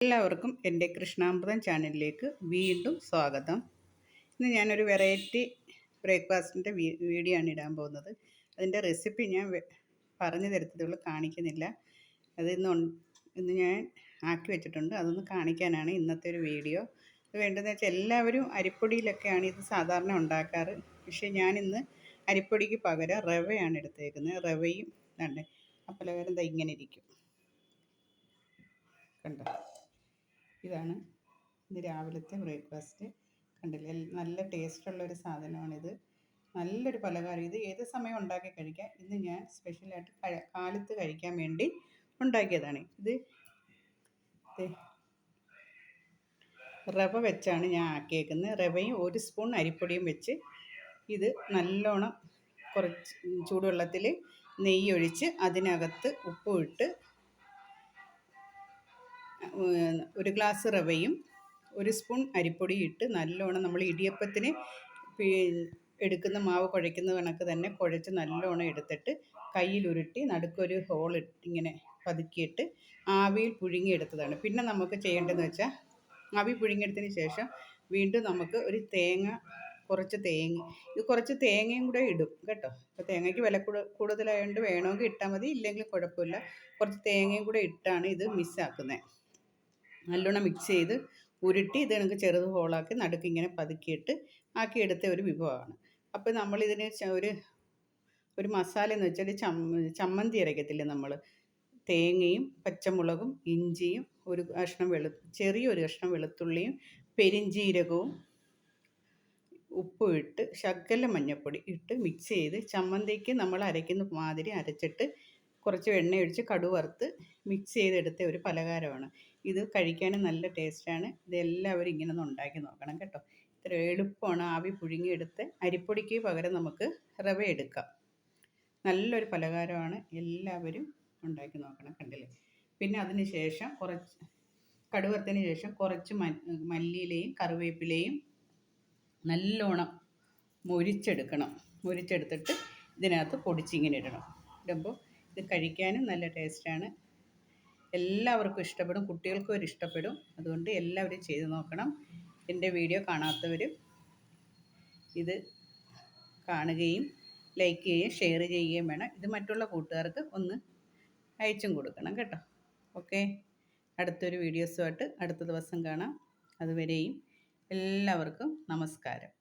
എല്ലാവർക്കും എൻ്റെ കൃഷ്ണാമൃതം ചാനലിലേക്ക് വീണ്ടും സ്വാഗതം. ഇന്ന് ഞാനൊരു വെറൈറ്റി ബ്രേക്ക്ഫാസ്റ്റിൻ്റെ വീഡിയോ ആണ് ഇടാൻ പോകുന്നത്. അതിൻ്റെ റെസിപ്പി ഞാൻ പറഞ്ഞു തരത്തതുള്ളൂ, കാണിക്കുന്നില്ല. അത് ഇന്ന് ഞാൻ ആക്കി വെച്ചിട്ടുണ്ട്, അതൊന്ന് കാണിക്കാനാണ് ഇന്നത്തെ ഒരു വീഡിയോ. അത് വേണ്ടതെന്ന് വെച്ചാൽ എല്ലാവരും അരിപ്പൊടിയിലൊക്കെയാണ് ഇത് സാധാരണ ഉണ്ടാക്കാറ്. പക്ഷേ ഞാനിന്ന് അരിപ്പൊടിക്ക് പകരം റവയാണ് എടുത്തേക്കുന്നത്. റവയും ഉണ്ട്. ആ പലഹാരം ദാ ഇങ്ങനെ ഇരിക്കും, കണ്ടോ? ഇതാണ് ഇന്ന് രാവിലത്തെ ബ്രേക്ക്ഫാസ്റ്റ്. കണ്ടില്ലേ, നല്ല ടേസ്റ്റുള്ളൊരു സാധനമാണിത്. നല്ലൊരു പലഹാരം. ഇത് ഏത് സമയം ഉണ്ടാക്കി കഴിക്കാം. ഇന്ന് ഞാൻ സ്പെഷ്യലായിട്ട് കാലത്ത് കഴിക്കാൻ വേണ്ടി ഉണ്ടാക്കിയതാണ്. ഇത് റവ വെച്ചാണ് ഞാൻ ആക്കിയേക്കുന്നത്. റവയും ഒരു സ്പൂൺ അരിപ്പൊടിയും വെച്ച് ഇത് നല്ലോണം കുറച്ച് ചൂടുവെള്ളത്തിൽ നെയ്യൊഴിച്ച് അതിനകത്ത് ഉപ്പും ഇട്ട് ഒരു ഗ്ലാസ് റവയും ഒരു സ്പൂൺ അരിപ്പൊടിയും ഇട്ട് നല്ലോണം നമ്മൾ ഇടിയപ്പത്തിന് എടുക്കുന്ന മാവ് കുഴയ്ക്കുന്ന കണക്ക് തന്നെ കുഴച്ച് നല്ലോണം എടുത്തിട്ട് കയ്യിലുരുട്ടി നടുക്കൊരു ഹോൾ ഇങ്ങനെ പതുക്കിയിട്ട് ആവിയിൽ പുഴുങ്ങിയെടുത്തതാണ്. പിന്നെ നമുക്ക് ചെയ്യേണ്ടതെന്ന് വെച്ചാൽ ആവി പുഴുങ്ങിയെടുത്തതിന് ശേഷം വീണ്ടും നമുക്ക് ഒരു കുറച്ച് തേങ്ങയും കൂടെ ഇടും കേട്ടോ. അപ്പോൾ തേങ്ങയ്ക്ക് വില കൂടുതലായതുകൊണ്ട് വേണമെങ്കിൽ ഇട്ടാൽ മതി, ഇല്ലെങ്കിൽ കുഴപ്പമില്ല. കുറച്ച് തേങ്ങയും കൂടെ ഇട്ടാണ് ഇത് മിക്സാക്കുന്നത്. നല്ലോണം മിക്സ് ചെയ്ത് ഉരുട്ടി ഇത് നമുക്ക് ചെറുത് ഹോളാക്കി നടുക്ക് ഇങ്ങനെ പതുക്കിയിട്ട് ആക്കിയെടുത്ത ഒരു വിഭവമാണ്. അപ്പോൾ നമ്മളിതിന് ഒരു മസാല എന്ന് വെച്ചാൽ ചമ്മന്തി അരയ്ക്കത്തില്ലേ നമ്മൾ, തേങ്ങയും പച്ചമുളകും ഇഞ്ചിയും ചെറിയൊരു കഷ്ണം വെളുത്തുള്ളിയും പെരിഞ്ജീരകവും ഉപ്പും ഇട്ട് ശകലം മഞ്ഞൾപ്പൊടി ഇട്ട് മിക്സ് ചെയ്ത് ചമ്മന്തിക്ക് നമ്മൾ അരയ്ക്കുന്ന മാതിരി അരച്ചിട്ട് കുറച്ച് എണ്ണയൊഴിച്ച് കടുക് വറുത്ത് മിക്സ് ചെയ്തെടുത്ത ഒരു പലഹാരമാണ്. ഇത് കഴിക്കാനും നല്ല ടേസ്റ്റാണ്. ഇതെല്ലാവരും ഇങ്ങനെ ഒന്ന് ഉണ്ടാക്കി നോക്കണം കേട്ടോ. ഇത്ര എളുപ്പമാണ്. ആവി പുഴുങ്ങിയെടുത്ത് അരിപ്പൊടിക്ക് പകരം നമുക്ക് റവ എടുക്കാം. നല്ലൊരു പലഹാരമാണ്, എല്ലാവരും ഉണ്ടാക്കി നോക്കണം. കണ്ടില്ലേ? പിന്നെ അതിന് ശേഷം കുറച്ച് കടുക് വറുത്തതിന് ശേഷം കുറച്ച് മല്ലിയിലയും കറിവേപ്പിലയും നല്ലോണം മുരിച്ചെടുത്തിട്ട് ഇതിനകത്ത് പൊടിച്ചിങ്ങനെ ഇടുമ്പോൾ ഇത് കഴിക്കാനും നല്ല ടേസ്റ്റാണ്. എല്ലാവർക്കും ഇഷ്ടപ്പെടും, കുട്ടികൾക്കും ഇഷ്ടപ്പെടും. അതുകൊണ്ട് എല്ലാവരും ചെയ്ത് നോക്കണം. എൻ്റെ വീഡിയോ കാണാത്തവർ ഇത് കാണുകയും ലൈക്ക് ചെയ്യുകയും ഷെയർ ചെയ്യുകയും വേണം. ഇത് മറ്റുള്ള കൂട്ടുകാർക്ക് ഒന്ന് അയച്ചും കൊടുക്കണം കേട്ടോ. ഓക്കെ, അടുത്തൊരു വീഡിയോസുമായിട്ട് അടുത്ത ദിവസം കാണാം. അതുവരെയും എല്ലാവർക്കും നമസ്കാരം.